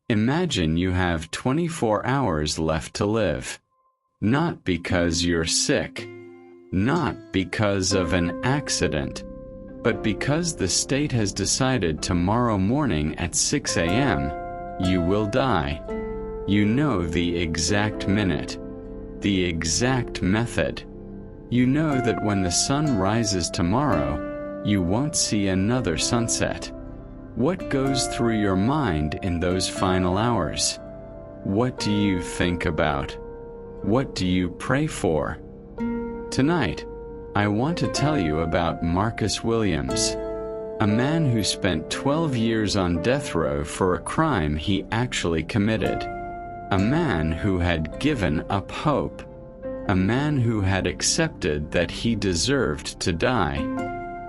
Imagine you have 24 hours left to live. Not because you're sick, not because of an accident, but because the state has decided tomorrow morning at 6 a.m. you will die. You know the exact minute, the exact method. You know that when the sun rises tomorrow, you won't see another sunset. What goes through your mind in those final hours? What do you think about? What do you pray for? Tonight, I want to tell you about Marcus Williams, a man who spent 12 years on death row for a crime he actually committed, a man who had given up hope, a man who had accepted that he deserved to die,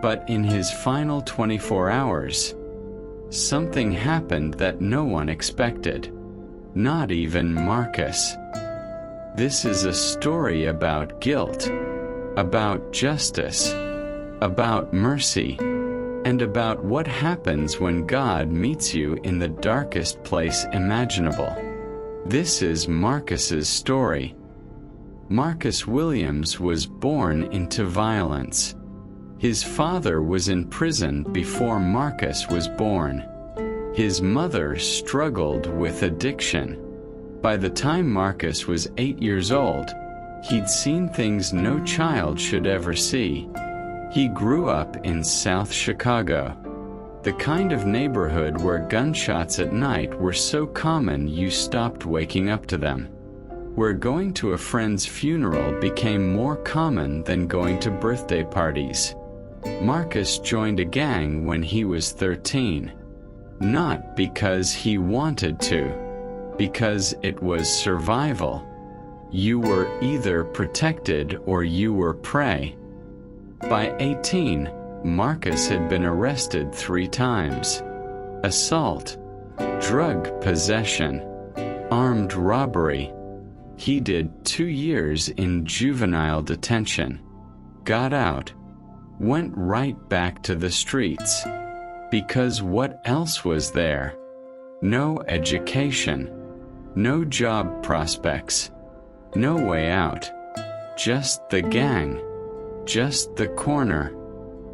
but in his final 24 hours, something happened that no one expected, not even Marcus. This is a story about guilt, about justice, about mercy, and about what happens when God meets you in the darkest place imaginable. This is Marcus's story. Marcus Williams was born into violence. His father was in prison before Marcus was born. His mother struggled with addiction. By the time Marcus was 8 years old, he'd seen things no child should ever see. He grew up in South Chicago, the kind of neighborhood where gunshots at night were so common you stopped waking up to them, where going to a friend's funeral became more common than going to birthday parties. Marcus joined a gang when he was 13, not because he wanted to, because it was survival. You were either protected or you were prey. By 18, Marcus had been arrested 3 times. Assault, drug possession, armed robbery. He did 2 years in juvenile detention, got out, went right back to the streets. Because what else was there? No education, no job prospects, no way out. Just the gang, just the corner,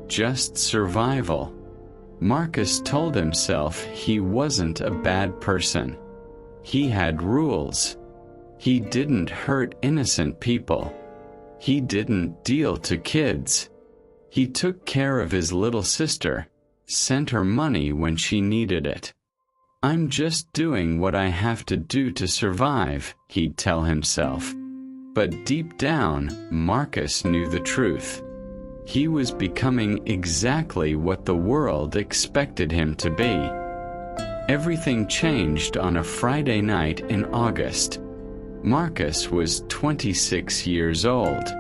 just survival. Marcus told himself he wasn't a bad person. He had rules. He didn't hurt innocent people. He didn't deal to kids. He took care of his little sister, sent her money when she needed it. I'm just doing what I have to do to survive, he'd tell himself. But deep down, Marcus knew the truth. He was becoming exactly what the world expected him to be. Everything changed on a Friday night in August. Marcus was 26 years old.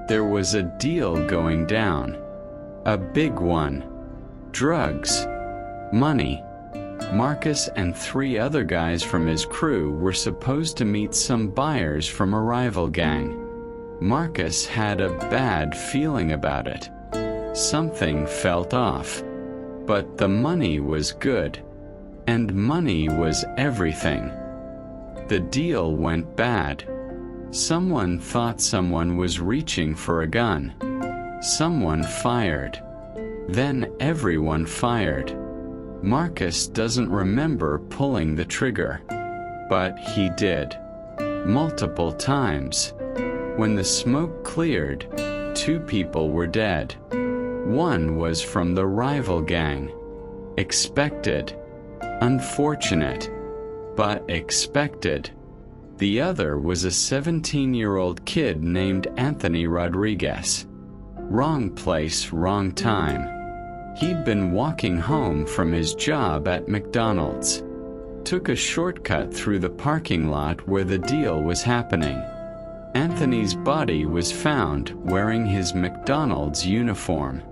There was a deal going down. A big one. Drugs. Money. Marcus and 3 other guys from his crew were supposed to meet some buyers from a rival gang. Marcus had a bad feeling about it. Something felt off. But the money was good. And money was everything. The deal went bad. Someone thought someone was reaching for a gun. Someone fired. Then everyone fired. Marcus doesn't remember pulling the trigger. But he did. Multiple times. When the smoke cleared, 2 people were dead. One was from the rival gang. Expected. Unfortunate. But expected. The other was a 17-year-old kid named Anthony Rodriguez. Wrong place, wrong time. He'd been walking home from his job at McDonald's. Took a shortcut through the parking lot where the deal was happening. Anthony's body was found wearing his McDonald's uniform.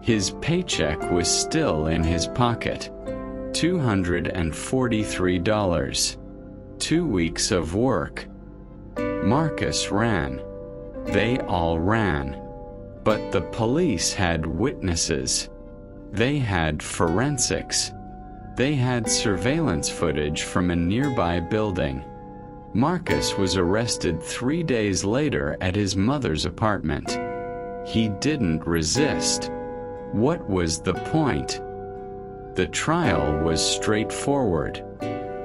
His paycheck was still in his pocket. $243. 2 weeks of work. Marcus ran. They all ran. But the police had witnesses. They had forensics. They had surveillance footage from a nearby building. Marcus was arrested 3 days later at his mother's apartment. He didn't resist. What was the point? The trial was straightforward.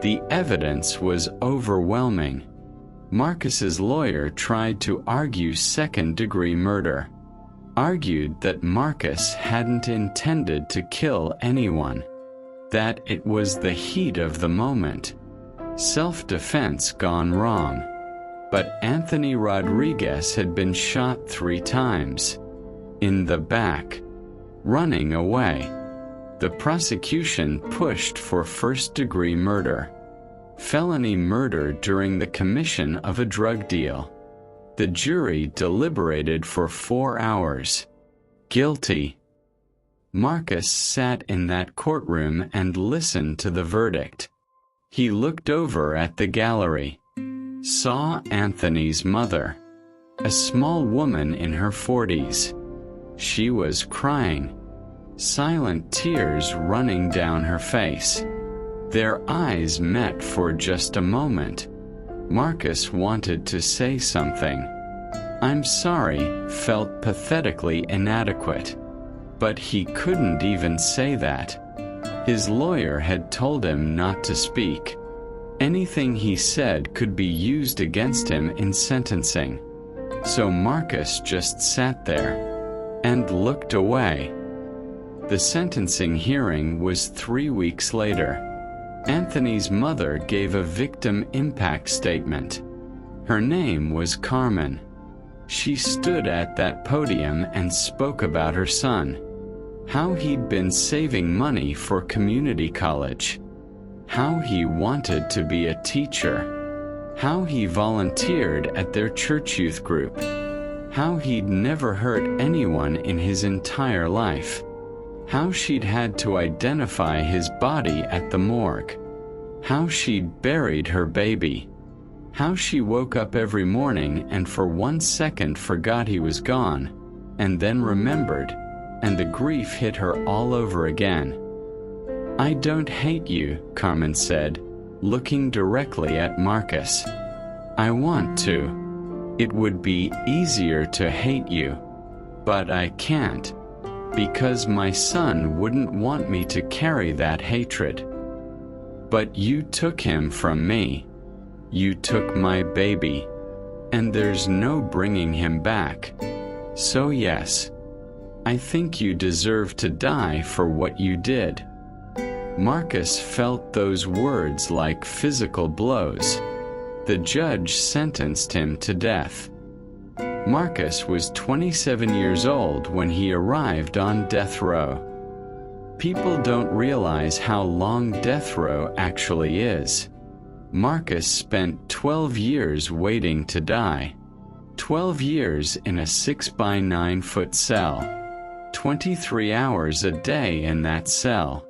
The evidence was overwhelming. Marcus's lawyer tried to argue second-degree murder, argued that Marcus hadn't intended to kill anyone, that it was the heat of the moment, self-defense gone wrong. But Anthony Rodriguez had been shot 3 times. In the back. Running away. The prosecution pushed for first-degree murder. Felony murder during the commission of a drug deal. The jury deliberated for 4 hours. Guilty. Marcus sat in that courtroom and listened to the verdict. He looked over at the gallery, saw Anthony's mother, a small woman in her 40s. She was crying, silent tears running down her face. Their eyes met for just a moment. Marcus wanted to say something. "I'm sorry," felt pathetically inadequate. But he couldn't even say that. His lawyer had told him not to speak. Anything he said could be used against him in sentencing. So Marcus just sat there and looked away. The sentencing hearing was 3 weeks later. Anthony's mother gave a victim impact statement. Her name was Carmen. She stood at that podium and spoke about her son, how he'd been saving money for community college, how he wanted to be a teacher, how he volunteered at their church youth group, how he'd never hurt anyone in his entire life, how she'd had to identify his body at the morgue, how she'd buried her baby, how she woke up every morning and for 1 second forgot he was gone, and then remembered, and the grief hit her all over again. "I don't hate you," Carmen said, looking directly at Marcus. "I want to. It would be easier to hate you, but I can't, because my son wouldn't want me to carry that hatred. But you took him from me. You took my baby, and there's no bringing him back. So yes, I think you deserve to die for what you did." Marcus felt those words like physical blows. The judge sentenced him to death. Marcus was 27 years old when he arrived on death row. People don't realize how long death row actually is. Marcus spent 12 years waiting to die. 12 years in a 6-by-9-foot cell. 23 hours a day in that cell.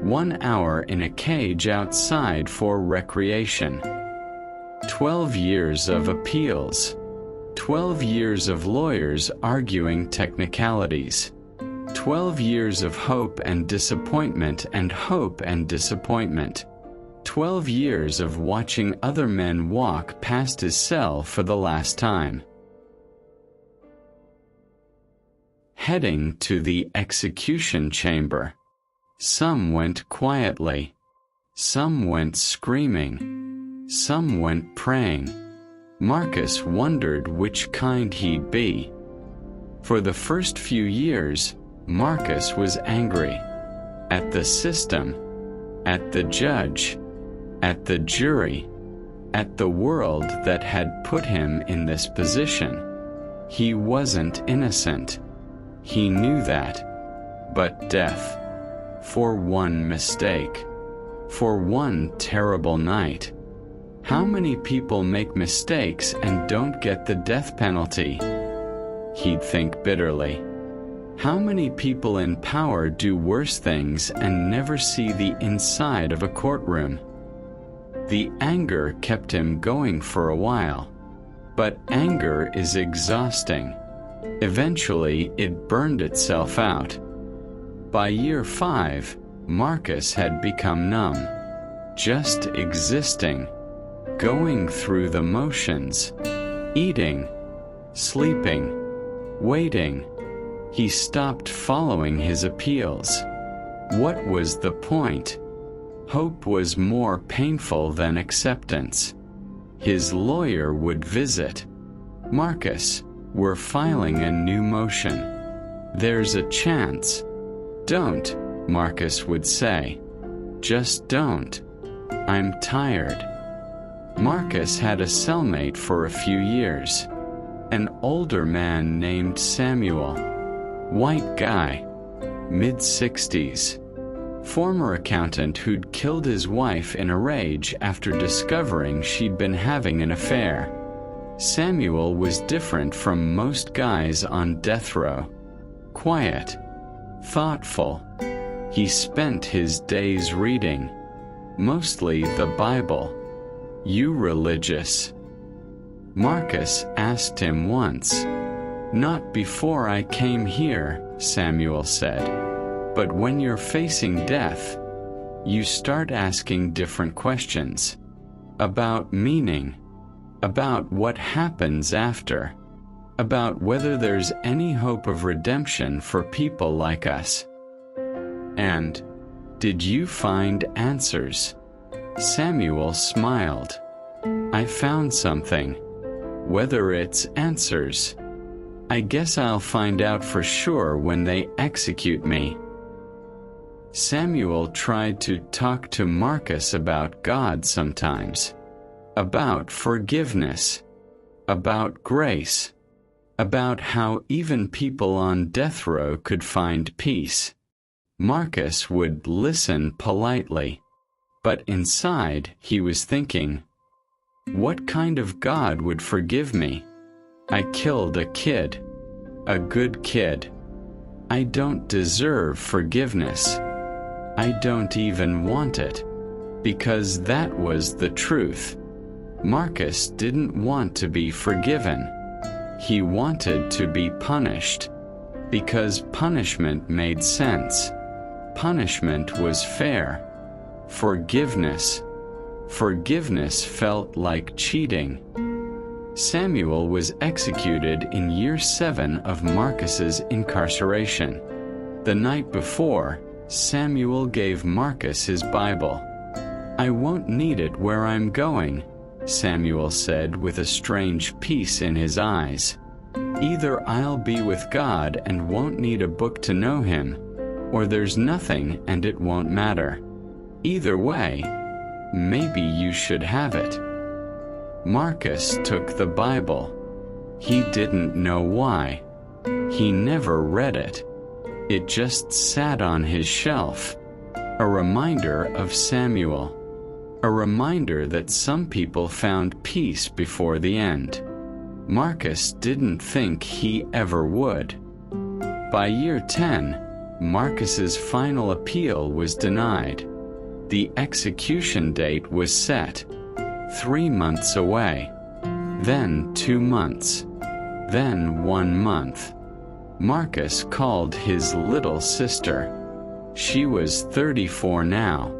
1 hour in a cage outside for recreation. 12 years of appeals. 12 years of lawyers arguing technicalities. 12 years of hope and disappointment and hope and disappointment. 12 years of watching other men walk past his cell for the last time. Heading to the execution chamber. Some went quietly. Some went screaming. Some went praying. Marcus wondered which kind he'd be. For the first few years, Marcus was angry. At the system. At the judge. At the jury. At the world that had put him in this position. He wasn't innocent. He knew that. But death. For one mistake. For one terrible night. How many people make mistakes and don't get the death penalty? He'd think bitterly. How many people in power do worse things and never see the inside of a courtroom? The anger kept him going for a while. But anger is exhausting. Eventually, it burned itself out. By year 5, Marcus had become numb, just existing, going through the motions, eating, sleeping, waiting. He stopped following his appeals. What was the point? Hope was more painful than acceptance. His lawyer would visit. Marcus, we're filing a new motion. There's a chance. Don't, Marcus would say. Just don't. I'm tired. Marcus had a cellmate for a few years. An older man named Samuel. White guy. Mid-60s. Former accountant who'd killed his wife in a rage after discovering she'd been having an affair. Samuel was different from most guys on death row. Quiet. Thoughtful. He spent his days reading. Mostly the Bible. You religious? Marcus asked him once. Not before I came here, Samuel said. But when you're facing death, you start asking different questions. About meaning. About what happens after. About whether there's any hope of redemption for people like us. And, did you find answers? Samuel smiled. I found something. Whether it's answers. I guess I'll find out for sure when they execute me. Samuel tried to talk to Marcus about God sometimes. About forgiveness. About grace. About how even people on death row could find peace. Marcus would listen politely. But inside, he was thinking, what kind of God would forgive me? I killed a kid. A good kid. I don't deserve forgiveness. I don't even want it. Because that was the truth. Marcus didn't want to be forgiven. He wanted to be punished. Because punishment made sense. Punishment was fair. Forgiveness. Forgiveness felt like cheating. Samuel was executed in year 7 of Marcus's incarceration. The night before, Samuel gave Marcus his Bible. I won't need it where I'm going, Samuel said with a strange peace in his eyes. Either I'll be with God and won't need a book to know Him, or there's nothing and it won't matter. Either way, maybe you should have it. Marcus took the Bible. He didn't know why. He never read it. It just sat on his shelf. A reminder of Samuel. A reminder that some people found peace before the end. Marcus didn't think he ever would. By year 10, Marcus's final appeal was denied. The execution date was set. 3 months away. Then 2 months. Then 1 month. Marcus called his little sister. She was 34 now.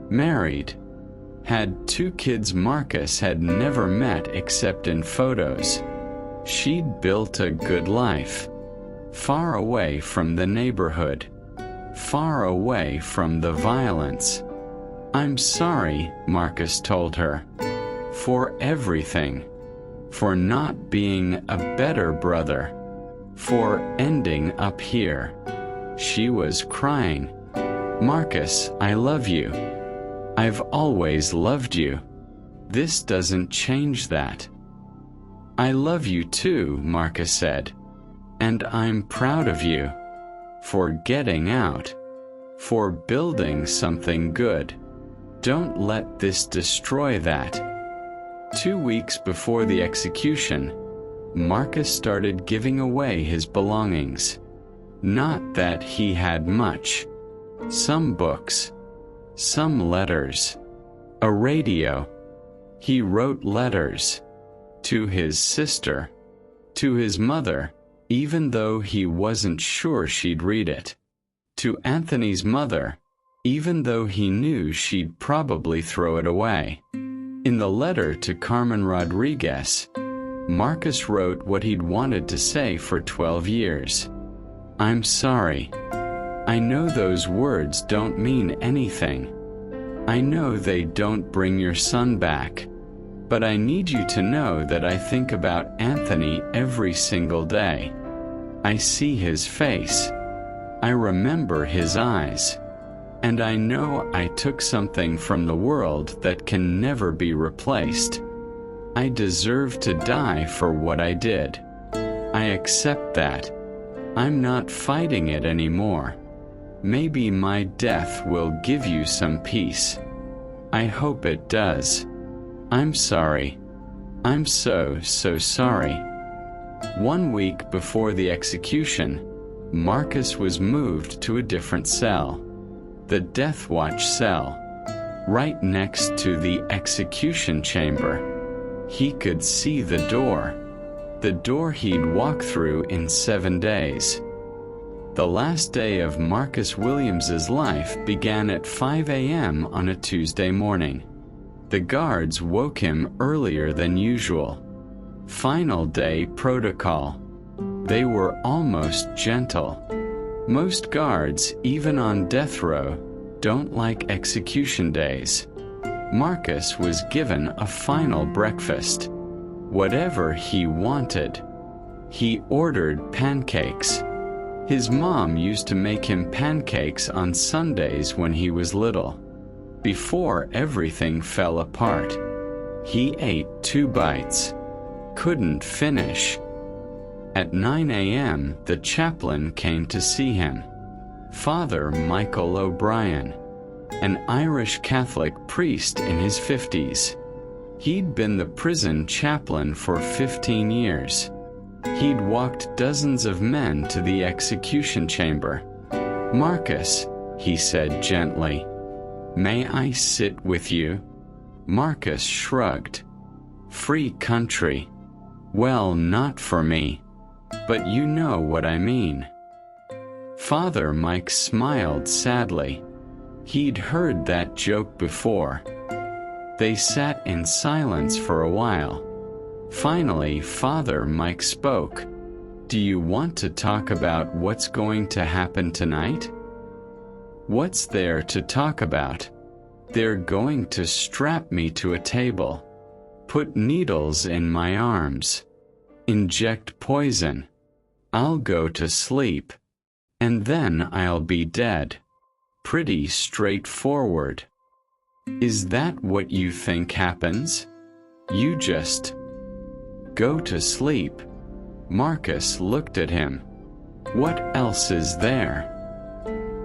Married. Had 2 kids Marcus had never met except in photos. She'd built a good life. Far away from the neighborhood. Far away from the violence. I'm sorry, Marcus told her. For everything. For not being a better brother. For ending up here. She was crying. Marcus, I love you. I've always loved you. This doesn't change that. I love you too, Marcus said. And I'm proud of you. For getting out. For building something good. Don't let this destroy that. 2 weeks before the execution, Marcus started giving away his belongings. Not that he had much. Some books. Some letters. A radio. He wrote letters. To his sister. To his mother, even though he wasn't sure she'd read it. To Anthony's mother. even though he knew she'd probably throw it away. In the letter to Carmen Rodriguez, Marcus wrote what he'd wanted to say for 12 years. "I'm sorry. I know those words don't mean anything. I know they don't bring your son back. But I need you to know that I think about Anthony every single day. I see his face. I remember his eyes. And I know I took something from the world that can never be replaced. I deserve to die for what I did. I accept that. I'm not fighting it anymore. Maybe my death will give you some peace. I hope it does. I'm sorry. I'm so sorry." 1 week before the execution, Marcus was moved to a different cell, the death watch cell, right next to the execution chamber. He could see the door he'd walked through in 7 days. The last day of Marcus Williams's life began at 5 a.m. on a Tuesday morning. The guards woke him earlier than usual. Final day protocol. They were almost gentle. Most guards, even on death row, don't like execution days. Marcus was given a final breakfast. Whatever he wanted. He ordered pancakes. His mom used to make him pancakes on Sundays when he was little. Before everything fell apart. He ate 2 bites. Couldn't finish. At 9 a.m., the chaplain came to see him. Father Michael O'Brien, an Irish Catholic priest in his 50s. He'd been the prison chaplain for 15 years. He'd walked dozens of men to the execution chamber. "Marcus," he said gently, "may I sit with you?" Marcus shrugged. "Free country. Well, not for me. But you know what I mean." Father Mike smiled sadly. He'd heard that joke before. They sat in silence for a while. Finally, Father Mike spoke. "Do you want to talk about what's going to happen tonight?" "What's there to talk about? They're going to strap me to a table, put needles in my arms, inject poison. I'll go to sleep, and then I'll be dead. Pretty straightforward. Is that what you think happens? You just go to sleep?" Marcus looked at him. "What else is there?"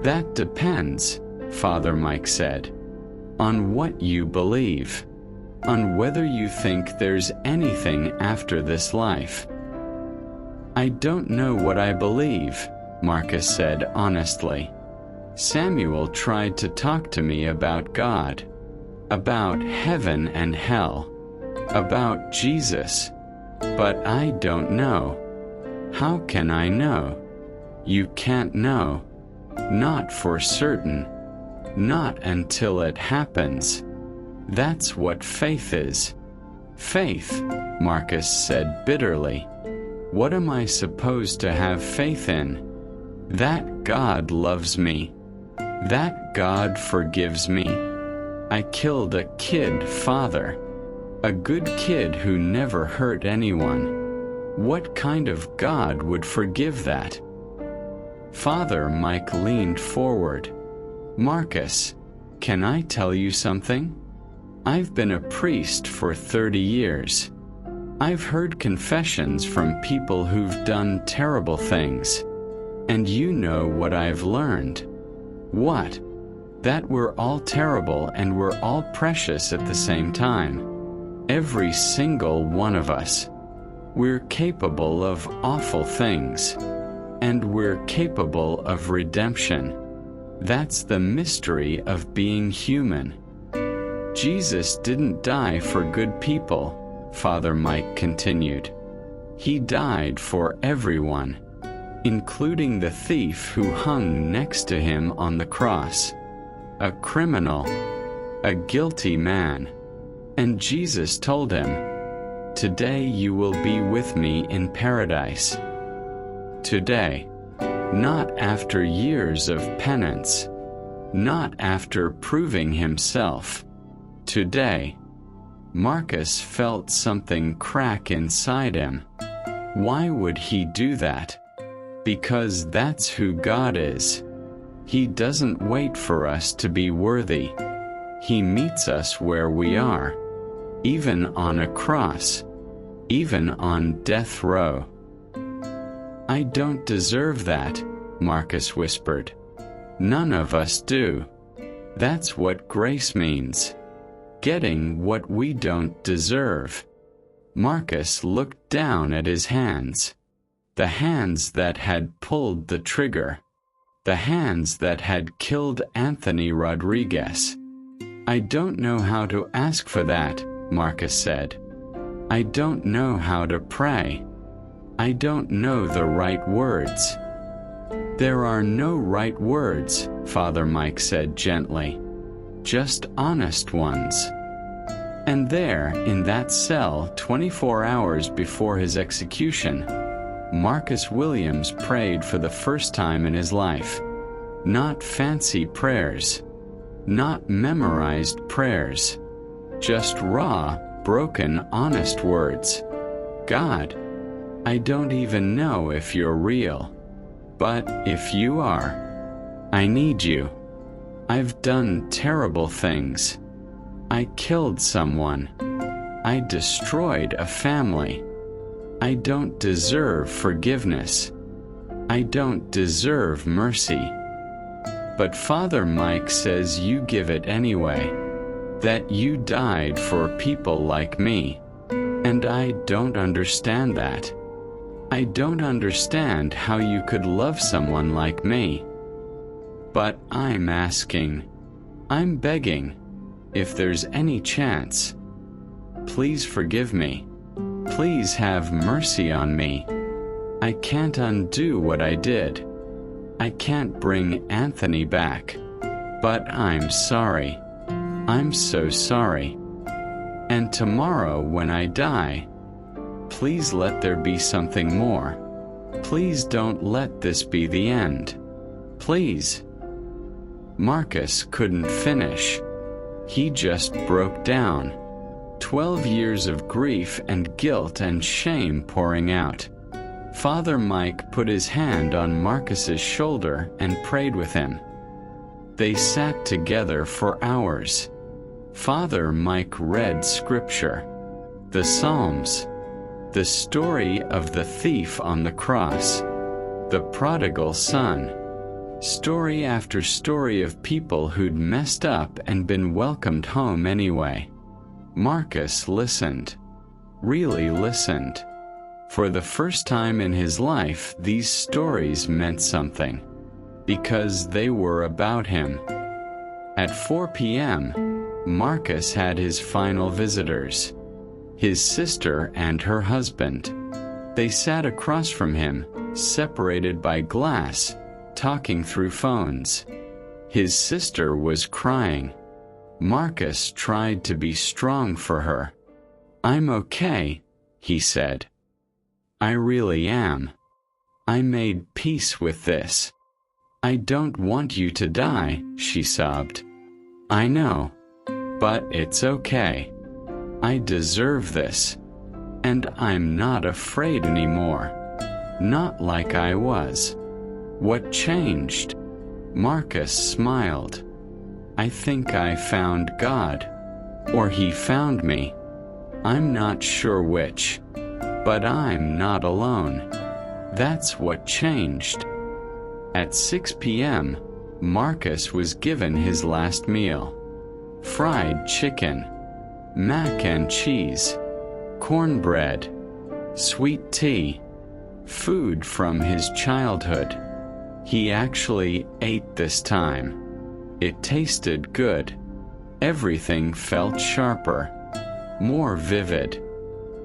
"That depends," Father Mike said, "on what you believe, on whether you think there's anything after this life." "I don't know what I believe," Marcus said honestly. "Samuel tried to talk to me about God, about heaven and hell, about Jesus, but I don't know." "How can I know?" "You can't know. Not for certain. Not until it happens. That's what faith is." "Faith," Marcus said bitterly. "What am I supposed to have faith in? That God loves me. That God forgives me. I killed a kid, Father. A good kid who never hurt anyone. What kind of God would forgive that?" Father Mike leaned forward. "Marcus, can I tell you something? I've been a priest for 30 years. I've heard confessions from people who've done terrible things. And you know what I've learned." "What?" "That we're all terrible and we're all precious at the same time. Every single one of us. We're capable of awful things. And we're capable of redemption. That's the mystery of being human. Jesus didn't die for good people," Father Mike continued. "He died for everyone, including the thief who hung next to him on the cross. a criminal, a guilty man. And Jesus told him, "Today you will be with me in paradise." Today, not after years of penance, not after proving himself. Today, Marcus felt something crack inside him. Why would he do that? Because that's who God is. He doesn't wait for us to be worthy. He meets us where we are, even on a cross, even on death row. "I don't deserve that," Marcus whispered. "None of us do. That's what grace means. Getting what we don't deserve." Marcus looked down at his hands. The hands that had pulled the trigger. The hands that had killed Anthony Rodriguez. "I don't know how to ask for that," Marcus said. "I don't know how to pray. I don't know the right words." "There are no right words," Father Mike said gently. "Just honest ones." And there, in that cell 24 hours before his execution, Marcus Williams prayed for the first time in his life. Not fancy prayers. Not memorized prayers. Just raw, broken, honest words. "God, I don't even know if you're real. But if you are, I need you. I've done terrible things. I killed someone. I destroyed a family. I don't deserve forgiveness. I don't deserve mercy. But Father Mike says you give it anyway. That you died for people like me. And I don't understand that. I don't understand how you could love someone like me. But I'm asking, I'm begging, if there's any chance, please forgive me. Please have mercy on me. I can't undo what I did. I can't bring Anthony back. But I'm sorry. I'm so sorry. And tomorrow when I die, please let there be something more. Please don't let this be the end. Please." Marcus couldn't finish. He just broke down. 12 years of grief and guilt and shame pouring out. Father Mike put his hand on Marcus's shoulder and prayed with him. They sat together for hours. Father Mike read scripture, the Psalms, the story of the thief on the cross, the prodigal son, story after story of people who'd messed up and been welcomed home anyway. Marcus listened, really listened. For the first time in his life, these stories meant something, because they were about him. At 4 p.m., Marcus had his final visitors. His sister and her husband. They sat across from him, separated by glass, talking through phones. His sister was crying. Marcus tried to be strong for her. "I'm okay," he said. "I really am. I made peace with this. I don't want you to die," she sobbed. "I know. But it's okay. I deserve this. And I'm not afraid anymore. Not like I was." "What changed?" Marcus smiled. "I think I found God. Or he found me. I'm not sure which. But I'm not alone. That's what changed." At 6 p.m., Marcus was given his last meal. Fried chicken, mac and cheese, cornbread, sweet tea, food from his childhood. He actually ate this time. It tasted good. Everything felt sharper, more vivid.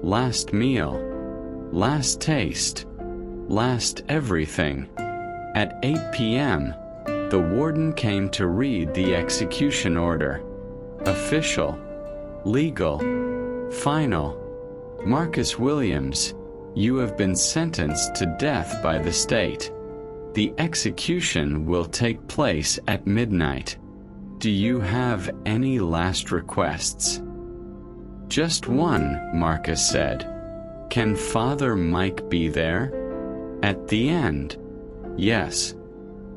Last meal, last taste, last everything. At 8 p.m., The warden came to read the execution order. Official, legal, final. Marcus Williams, you have been sentenced to death by the state. The execution will take place at midnight. Do you have any last requests? Just one, Marcus said. Can Father Mike be there? At the end? Yes.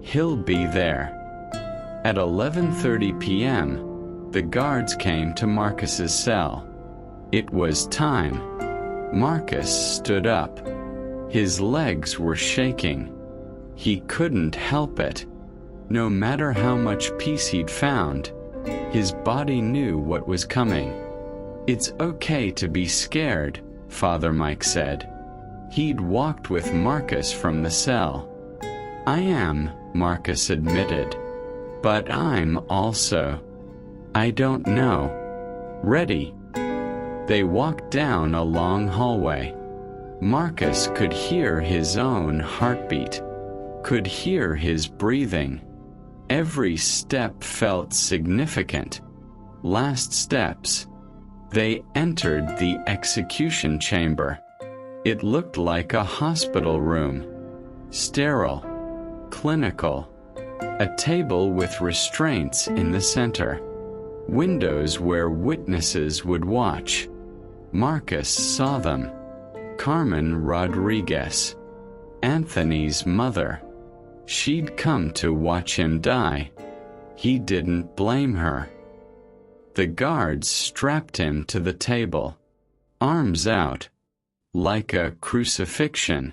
He'll be there. At 11:30 p.m., the guards came to Marcus's cell. It was time. Marcus stood up. His legs were shaking. He couldn't help it. No matter how much peace he'd found, his body knew what was coming. It's okay to be scared, Father Mike said. He'd walked with Marcus from the cell. I am, Marcus admitted. But I'm also. I don't know. Ready? They walked down a long hallway. Marcus could hear his own heartbeat, could hear his breathing. Every step felt significant. Last steps. They entered the execution chamber. It looked like a hospital room. Sterile, clinical. A table with restraints in the center. Windows where witnesses would watch. Marcus saw them. Carmen Rodriguez, Anthony's mother. She'd come to watch him die. He didn't blame her. The guards strapped him to the table, arms out, like a crucifixion.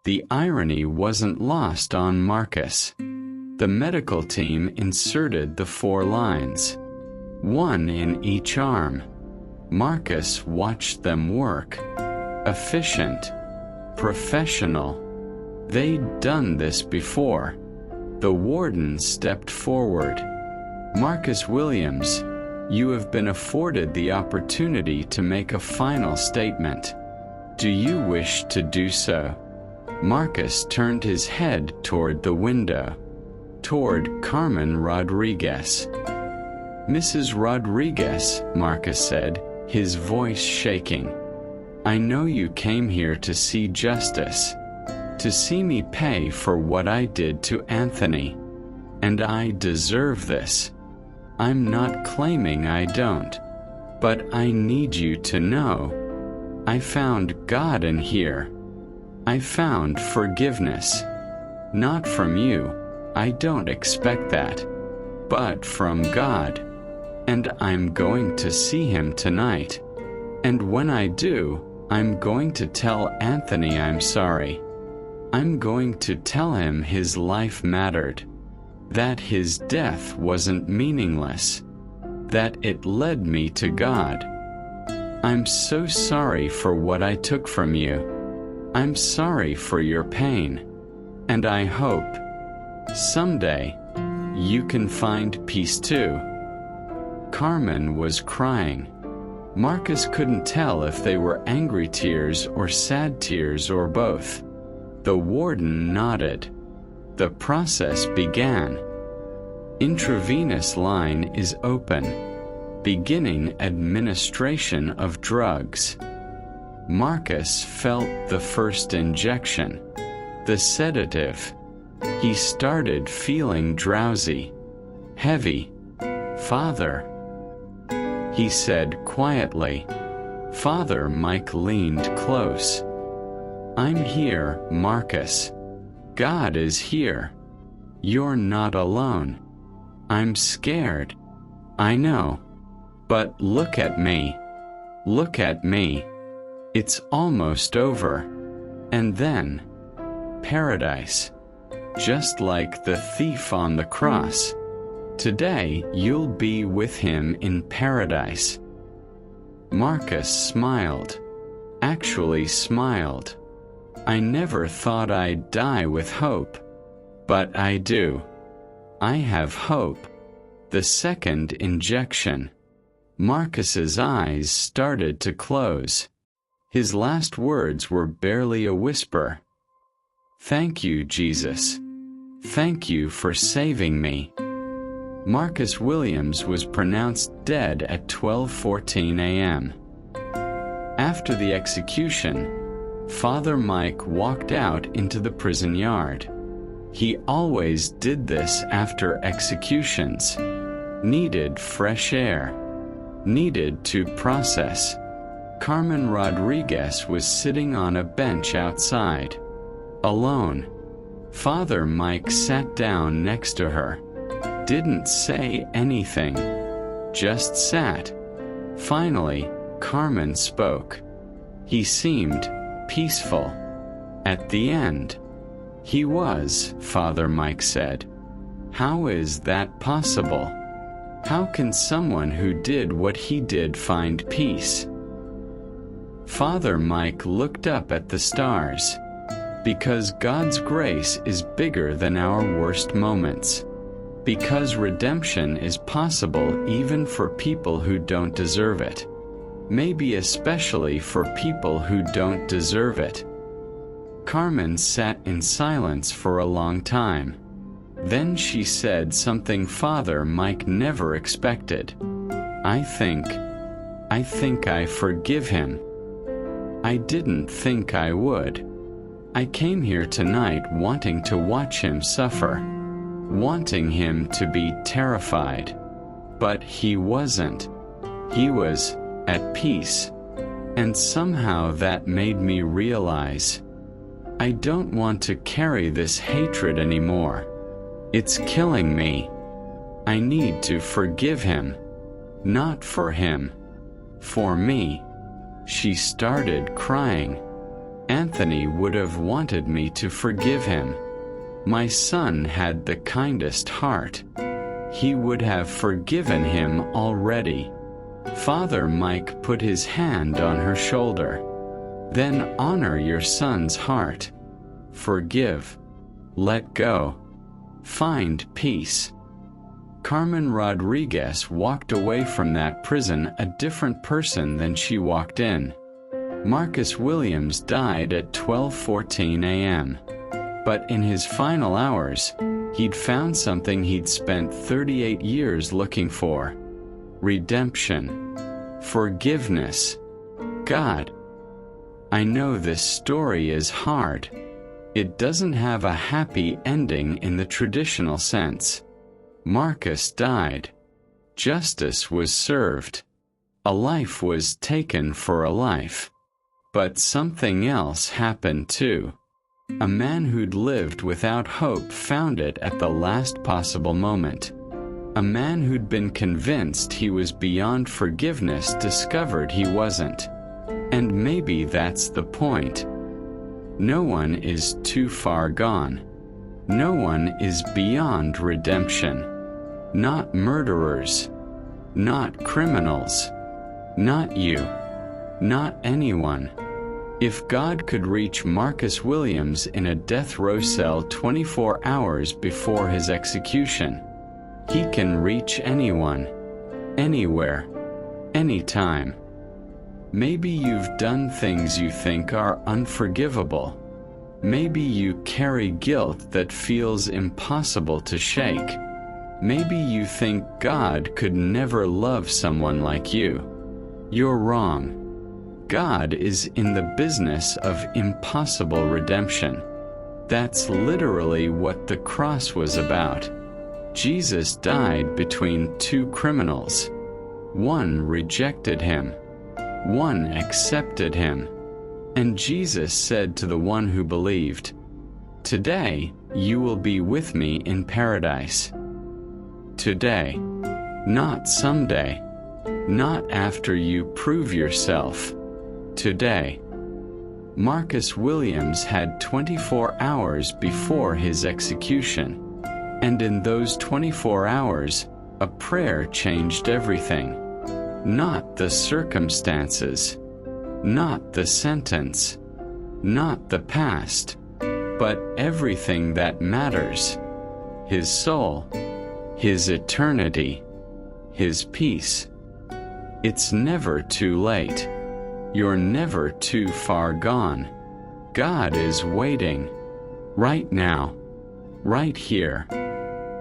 The irony wasn't lost on Marcus. The medical team inserted the 4 lines, one in each arm. Marcus watched them work. Efficient, professional. They'd done this before. The warden stepped forward. Marcus Williams, you have been afforded the opportunity to make a final statement. Do you wish to do so? Marcus turned his head toward the window, toward Carmen Rodriguez. Mrs. Rodriguez, Marcus said, his voice shaking. I know you came here to see justice, to see me pay for what I did to Anthony. And I deserve this. I'm not claiming I don't, but I need you to know. I found God in here. I found forgiveness. Not from you, I don't expect that, but from God. And I'm going to see him tonight. And when I do, I'm going to tell Anthony I'm sorry. I'm going to tell him his life mattered, that his death wasn't meaningless, that it led me to God. I'm so sorry for what I took from you. I'm sorry for your pain. And I hope, someday, you can find peace too. Carmen was crying. Marcus couldn't tell if they were angry tears or sad tears or both. The warden nodded. The process began. Intravenous line is open, beginning administration of drugs. Marcus felt the first injection, the sedative. He started feeling drowsy, heavy. Father, he said quietly. Father Mike leaned close. I'm here, Marcus. God is here. You're not alone. I'm scared. I know. But look at me. Look at me. It's almost over. And then, paradise. Just like the thief on the cross. Today you'll be with him in paradise. Marcus smiled. Actually smiled. I never thought I'd die with hope. But I do. I have hope. The second injection. Marcus's eyes started to close. His last words were barely a whisper. Thank you, Jesus. Thank you for saving me." Marcus Williams was pronounced dead at 12:14 a.m. After the execution, Father Mike walked out into the prison yard. He always did this after executions. Needed fresh air. Needed to process. Carmen Rodriguez was sitting on a bench outside. Alone. Father Mike sat down next to her. Didn't say anything. Just sat. Finally, Carmen spoke. He seemed peaceful. At the end. He was, Father Mike said. How is that possible? How can someone who did what he did find peace? Father Mike looked up at the stars. Because God's grace is bigger than our worst moments. Because redemption is possible even for people who don't deserve it. Maybe especially for people who don't deserve it. Carmen sat in silence for a long time. Then she said something Father Mike never expected. I think I forgive him. I didn't think I would. I came here tonight wanting to watch him suffer. Wanting him to be terrified. But he wasn't. He was at peace. And somehow that made me realize I don't want to carry this hatred anymore. It's killing me. I need to forgive him. Not for him. For me. She started crying. Anthony would have wanted me to forgive him. My son had the kindest heart. He would have forgiven him already. Father Mike put his hand on her shoulder. Then honor your son's heart. Forgive. Let go. Find peace. Carmen Rodriguez walked away from that prison a different person than she walked in. Marcus Williams died at 12:14 a.m. But in his final hours, he'd found something he'd spent 38 years looking for. Redemption. Forgiveness. God. I know this story is hard. It doesn't have a happy ending in the traditional sense. Marcus died. Justice was served. A life was taken for a life. But something else happened too. A man who'd lived without hope found it at the last possible moment. A man who'd been convinced he was beyond forgiveness discovered he wasn't. And maybe that's the point. No one is too far gone. No one is beyond redemption. Not murderers. Not criminals. Not you. Not anyone. If God could reach Marcus Williams in a death row cell 24 hours before his execution, he can reach anyone, anywhere, anytime. Maybe you've done things you think are unforgivable. Maybe you carry guilt that feels impossible to shake. Maybe you think God could never love someone like you. You're wrong. God is in the business of impossible redemption. That's literally what the cross was about. Jesus died between two criminals. One rejected him. One accepted him. And Jesus said to the one who believed, "Today you will be with me in paradise." Today. Not someday. Not after you prove yourself. Today. Marcus Williams had 24 hours before his execution. And in those 24 hours, a prayer changed everything. Not the circumstances. Not the sentence. Not the past. But everything that matters. His soul. His eternity. His peace. It's never too late. You're never too far gone. God is waiting. Right now. right here.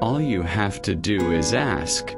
All you have to do is ask.